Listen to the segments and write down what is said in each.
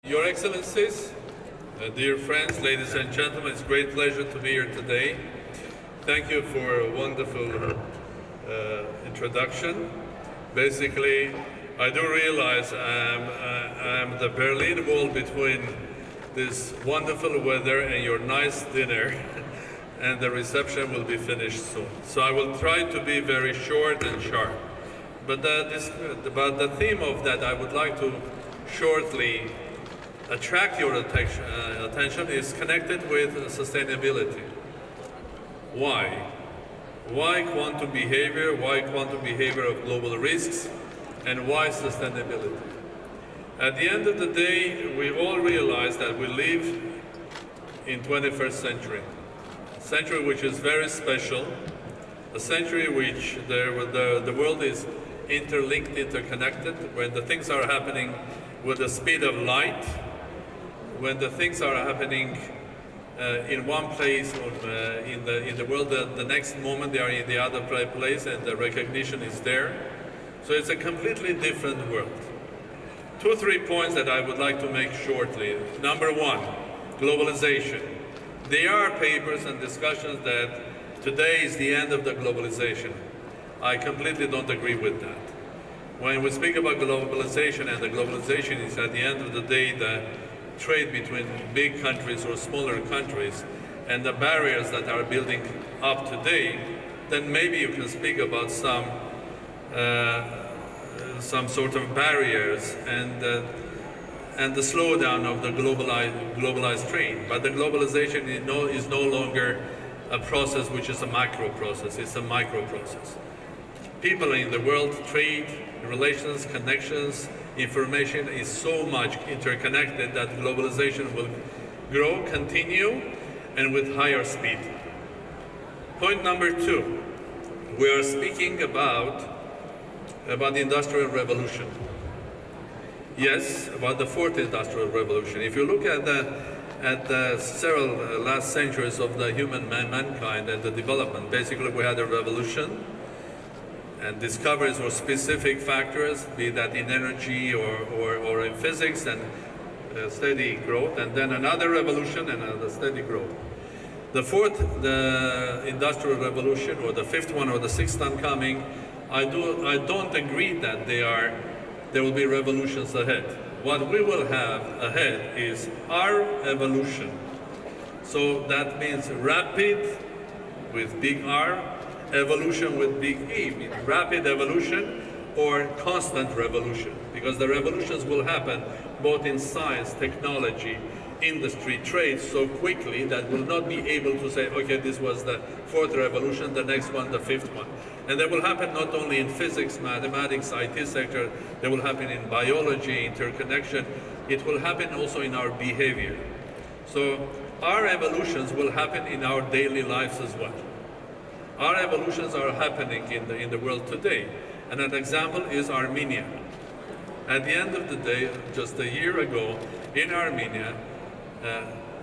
Your Excellencies, dear friends, ladies and gentlemen, it's a great pleasure to be here today. Thank you for a wonderful introduction. Basically, I do realize I'm the Berlin Wall between this wonderful weather and your nice dinner, and the reception will be finished soon. So I will try to be very short and sharp. But the theme of that I would like to shortly attract your attention is connected with sustainability. Why? Why quantum behavior? Why quantum behavior of global risks? And why sustainability? At the end of the day, we all realize that we live in 21st century. A century which is very special, a century which the world is interlinked, interconnected, when the things are happening with the speed of light, when the things are happening in one place or in the world, the next moment they are in the other place and the recognition is there. So it's a completely different world. 2 or 3 points that I would like to make shortly. Number one, globalization. There are papers and discussions that today is the end of the globalization. I completely don't agree with that. When we speak about globalization, and the globalization is at the end of the day the trade between big countries or smaller countries and the barriers that are building up today, then maybe you can speak about some sort of barriers and the slowdown of the globalized trade. But the globalization is no longer a process which is a macro process, it's a micro process. People in the world, trade, relations, connections, information is so much interconnected that globalization will grow, continue, and with higher speed. Point number 2, we are speaking about the Industrial Revolution. Yes, about the 4th Industrial Revolution. If you look at the several last centuries of the mankind and the development, basically we had a revolution, and discoveries or specific factors, be that in energy or in physics, and steady growth, and then another revolution and another steady growth. The 4th, the Industrial Revolution, or the 5th one or the 6th one coming, I don't agree that there will be revolutions ahead. What we will have ahead is our evolution. So that means rapid with big R, evolution with big E, means rapid evolution or constant revolution, because the revolutions will happen both in science, technology, industry, trade so quickly that we'll not be able to say, okay, this was the 4th revolution, the next one, the 5th one. And that will happen not only in physics, mathematics, IT sector, they will happen in biology, interconnection, it will happen also in our behavior. So our evolutions will happen in our daily lives as well. Our evolutions are happening in the world today. And an example is Armenia. At the end of the day, just a year ago in Armenia,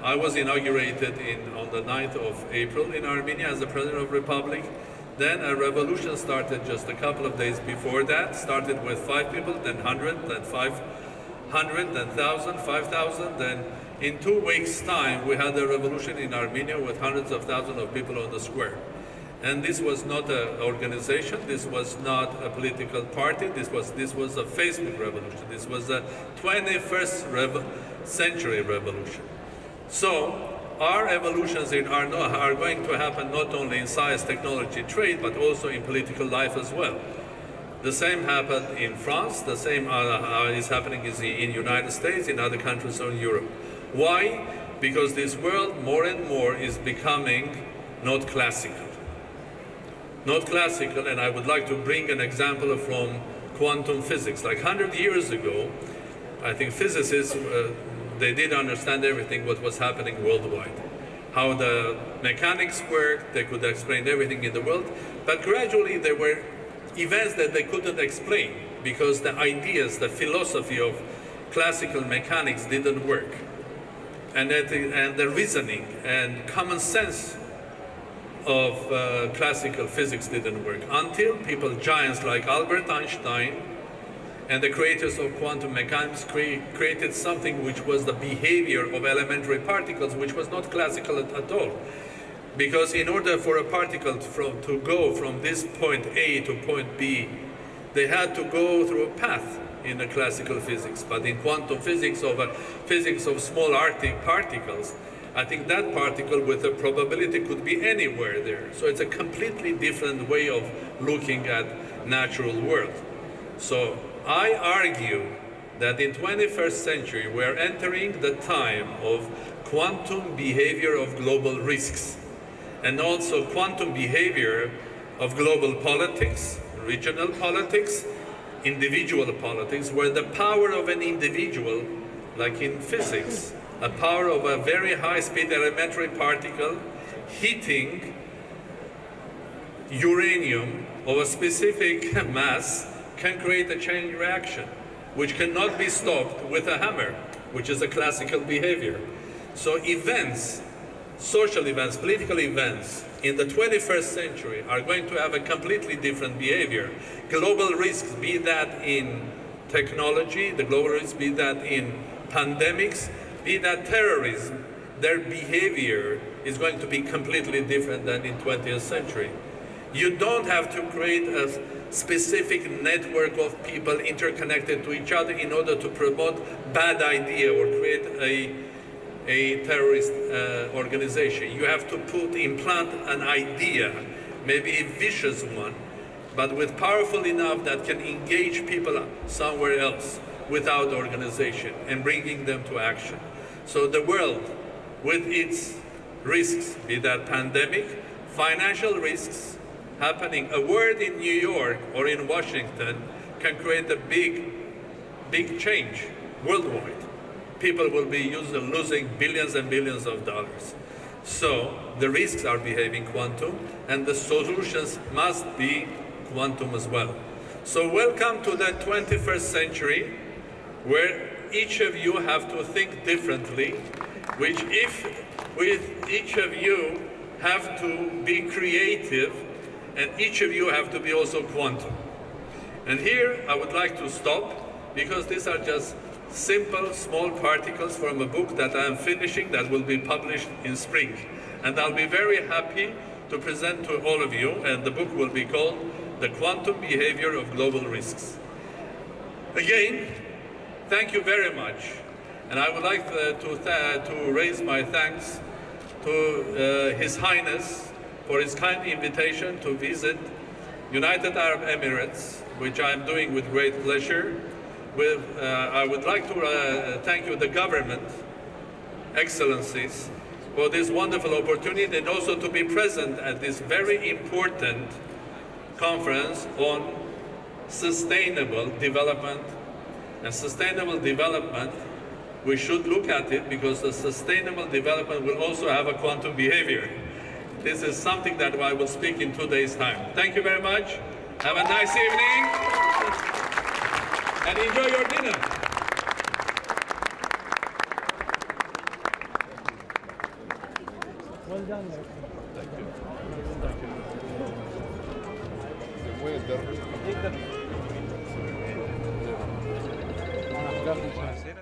I was inaugurated on the 9th of April in Armenia as the President of the Republic. Then a revolution started just a couple of days before that, started with 5 people, then 100, then 500, then 1,000, 5,000. Then in 2 weeks' time, we had a revolution in Armenia with hundreds of thousands of people on the square. And this was not an organization, this was not a political party, this was a Facebook revolution, this was a 21st century revolution. So our evolutions are going to happen not only in science, technology, trade, but also in political life as well. The same happened in France, the same is happening in the United States, in other countries in Europe. Why? Because this world more and more is becoming not classical. Not classical, and I would like to bring an example from quantum physics. Like 100 years ago, I think physicists, they did understand everything what was happening worldwide. How the mechanics worked, they could explain everything in the world, but gradually there were events that they couldn't explain because the ideas, the philosophy of classical mechanics didn't work. And the reasoning and common sense of classical physics didn't work until people, giants like Albert Einstein, and the creators of quantum mechanics created something which was the behavior of elementary particles, which was not classical at all. Because in order for a particle to go from this point A to point B, they had to go through a path in the classical physics. But in quantum physics of small Arctic particles, I think that particle with a probability could be anywhere there. So it's a completely different way of looking at natural world. So I argue that in 21st century we're entering the time of quantum behavior of global risks, and also quantum behavior of global politics, regional politics, individual politics, where the power of an individual, like in physics, a power of a very high-speed elementary particle hitting uranium of a specific mass can create a chain reaction, which cannot be stopped with a hammer, which is a classical behavior. So events, social events, political events in the 21st century are going to have a completely different behavior. Global risks, be that in technology, the global risks, be that in pandemics, be that terrorism, their behavior is going to be completely different than in 20th century. You don't have to create a specific network of people interconnected to each other in order to promote bad idea or create a terrorist organization. You have to implant an idea, maybe a vicious one, but with powerful enough that can engage people somewhere else without organization and bringing them to action. So the world, with its risks, be that pandemic, financial risks happening, a word in New York or in Washington can create a big change worldwide. People will be losing billions and billions of dollars. So the risks are behaving quantum, and the solutions must be quantum as well. So welcome to the 21st century, where each of you have to think differently, with each of you have to be creative, and each of you have to be also quantum. And here I would like to stop, because these are just simple, small particles from a book that I am finishing that will be published in spring. And I'll be very happy to present to all of you, and the book will be called The Quantum Behavior of Global Risks. Again, thank you very much. And I would like to raise my thanks to His Highness for his kind invitation to visit United Arab Emirates, which I am doing with great pleasure. I would like to thank you, the government, excellencies, for this wonderful opportunity, and also to be present at this very important conference on sustainable development. And sustainable development, we should look at it because the sustainable development will also have a quantum behavior. This is something that I will speak in 2 days' time. Thank you very much. Have a nice evening. And enjoy your dinner. Well done. Thank you.